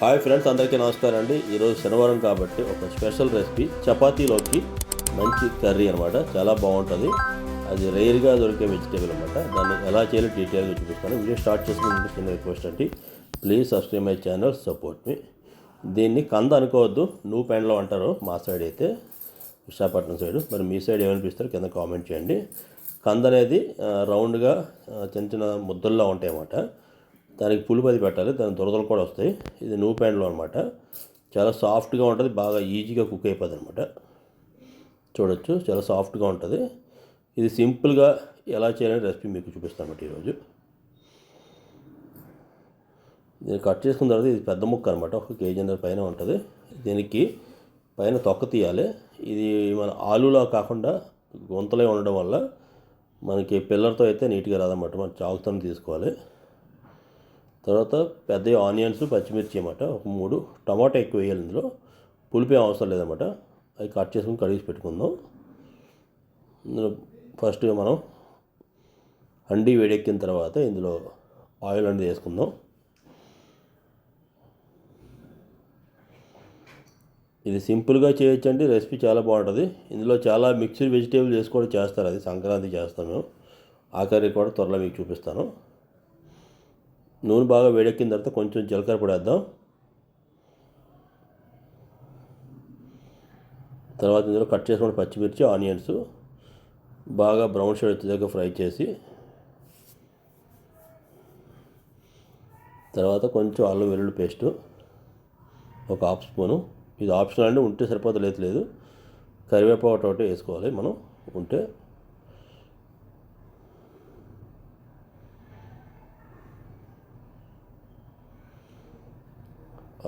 Hi friends, అందరికీ నమస్కారం అండి. ఈరోజు శనివారం కాబట్టి ఒక స్పెషల్ రెసిపీ చపాతీలోకి మంచి కర్రీ అనమాట. చాలా బాగుంటుంది. అది రేర్గా దొరికే వెజిటేబుల్ అనమాట. దాన్ని ఎలా చేయాలో డీటెయిల్గా చూపిస్తాను. వీడియో స్టార్ట్ చేసుకుని చిన్న రిక్వెస్ట్ అండి, please subscribe my channel, support me. దీన్ని కంద అనుకోవద్దు, నువ్వు పెండలో అంటారు మా సైడ్ అయితే, విశాఖపట్నం సైడ్. మరి మీ సైడ్ ఏమనిపిస్తారు కింద కామెంట్ చేయండి. కంద అనేది రౌండ్గా చిన్న చిన్న ముద్దల్లో ఉంటాయి అన్నమాట. దానికి పులుపు అది పెట్టాలి, దాని దురదలు కూడా వస్తాయి. ఇది నువ్వు ప్యాండ్లో అనమాట. చాలా సాఫ్ట్గా ఉంటుంది, బాగా ఈజీగా కుక్ అయిపోతుంది అనమాట. చూడొచ్చు, చాలా సాఫ్ట్గా ఉంటుంది. ఇది సింపుల్గా ఎలా చేయాలని రెసిపీ మీకు చూపిస్తాను అన్నమాట ఈరోజు. దీన్ని కట్ చేసుకున్న తర్వాత ఇది పెద్ద ముక్క అనమాట, 1 కేజీ పైన ఉంటుంది. దీనికి పైన తొక్క తీయాలి. ఇది మన ఆలులా కాకుండా గుంతలే ఉండడం వల్ల మనకి పిల్లర్తో అయితే నీట్గా రాదన్నమాట. మనం చాకుతో తీసుకోవాలి. తర్వాత పెద్ద ఆనియన్స్, పచ్చిమిర్చి అన్నమాట, ఒక 3. టమాటా ఎక్కువ వేయాలి ఇందులో, పులిపే అవసరం లేదన్నమాట. అవి కట్ చేసుకుని కడిగి పెట్టుకుందాం. ఇందులో ఫస్ట్గా మనం హండీ వేడెక్కిన తర్వాత ఇందులో ఆయిల్ అనేది వేసుకుందాం. ఇది సింపుల్గా చేయొచ్చండి, రెసిపీ చాలా బాగుంటుంది. ఇందులో చాలా మిక్స్డ్ వెజిటేబుల్ వేసి కూడా చేస్తారు, అది సంక్రాంతి చేస్తాం మేము. ఆ కర్రీ కూడా త్వరలో మీకు చూపిస్తాను. నూనె బాగా వేడెక్కిన తర్వాత కొంచెం జీలకర్ర పొడి వేద్దాం. తర్వాత ఇందులో కట్ చేసుకున్న పచ్చిమిర్చి, ఆనియన్స్ బాగా బ్రౌన్ షేడ్ వచ్చేదాకా ఫ్రై చేసి, తర్వాత కొంచెం అల్లం వెల్లుల్లి పేస్టు ఒక 1/2 స్పూను. ఇది ఆప్షనల్ అండి, ఉంటే సరిపోతలేదు లేదు. కరివేపాకు ఒకటి వేసుకోవాలి మనం ఉంటే.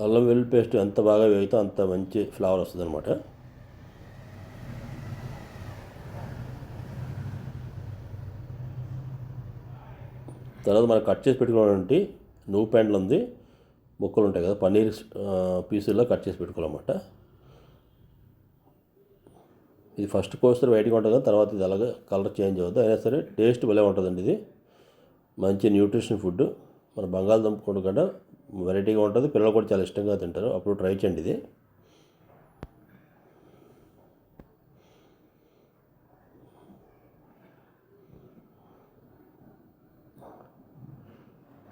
అల్లం వెల్లుల్లి పేస్ట్ ఎంత బాగా వేగితే అంత మంచి ఫ్లేవర్ వస్తుంది అనమాట. తర్వాత మనం కట్ చేసి పెట్టుకున్నటువంటి నువ్వు ప్యాంట్లు ఉంది ముక్కలు ఉంటాయి కదా, పన్నీర్ పీసుల్లో కట్ చేసి పెట్టుకోవాలన్నమాట. ఇది ఫస్ట్ కోస్తారు వైట్గా ఉంటుంది కదా, తర్వాత ఇది అలాగే కలర్ చేంజ్ అవుతుంది. అయినా సరే టేస్ట్ భలే ఉంటుందండి. ఇది మంచి న్యూట్రిషన్ ఫుడ్. మన బంగాళదుంప కూడా కదా వెరైటీగా ఉంటుంది, పిల్లలు కూడా చాలా ఇష్టంగా తింటారు. అప్పుడు ట్రై చేయండి. ఇది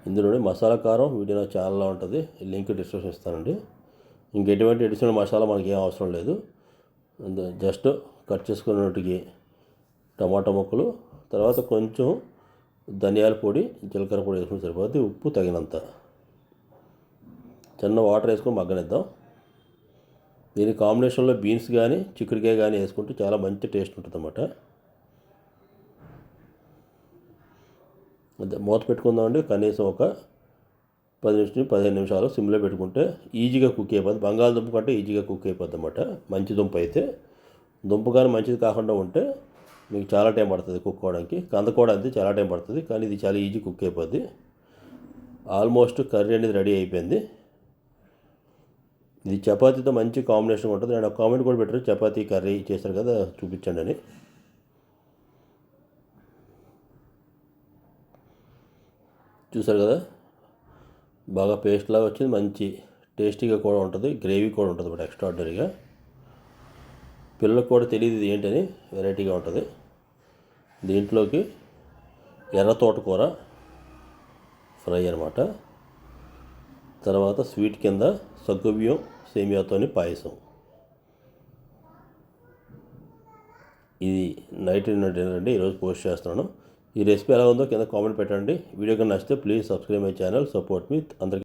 ఇందులోనే మసాలా కారం వీడియో నా ఛానల్లో ఉంటుంది, లింక్ డిస్క్రిప్షన్ ఇస్తానండి. ఇంకెటువంటి అడిషనల్ మసాలా మనకి ఏం అవసరం లేదు. జస్ట్ కట్ చేసుకున్నట్టుకి టమాటా ముక్కలు, తర్వాత కొంచెం ధనియాల పొడి, జీలకర్ర పొడి వేసుకుని సరిపోతుంది. ఉప్పు తగినంత, చిన్న వాటర్ వేసుకొని మగ్గనిద్దాం. దీని కాంబినేషన్లో బీన్స్ కానీ చిక్కుడుకాయ కానీ వేసుకుంటే చాలా మంచి టేస్ట్ ఉంటుంది అన్నమాట. మూత పెట్టుకుందామండి. కనీసం ఒక 10 నుంచి 15 నిమిషాలు సిమ్లో పెట్టుకుంటే ఈజీగా కుక్ అయిపోద్ది. బంగాళదుంప కంటే ఈజీగా కుక్ అయిపోద్ది అన్నమాట. మంచి దుంప అయితే. దుంప కానీ మంచిది కాకుండా ఉంటే మీకు చాలా టైం పడుతుంది కుక్ అవ్వడానికి. కంద కూడా అంతే, చాలా టైం పడుతుంది, కానీ ఇది చాలా ఈజీ కుక్ అయిపోద్ది. ఆల్మోస్ట్ కర్రీ అనేది రెడీ అయిపోయింది. ఇది చపాతీతో మంచి కాంబినేషన్ ఉంటుంది. నేను ఒక కామెంట్ కూడా పెట్టారు, చపాతీ కర్రీ చేశారు కదా చూపించండి అని. చూసారు కదా, బాగా పేస్ట్ లాగా వచ్చింది. మంచి టేస్టీగా కూడా ఉంటుంది, గ్రేవీ కూడా ఉంటుంది బట్ ఎక్స్ట్రాడినరీగా. పిల్లలకు కూడా తెలియదు ఇది ఏంటని, వెరైటీగా ఉంటుంది. దీంట్లోకి ఎర్ర తోటకూర ఫ్రై అనమాట. తర్వాత స్వీట్ కింద సగ్గుబియ్యం సేమియాతోని పాయసం. ఇది నైట్ డిన్నర్ అండి, ఈరోజు పోస్ట్ చేస్తున్నాను. ఈ రెసిపీ ఎలా ఉందో కింద కామెంట్ పెట్టండి. వీడియో కన్నా నచ్చితే please subscribe my channel, support me. అందరికీ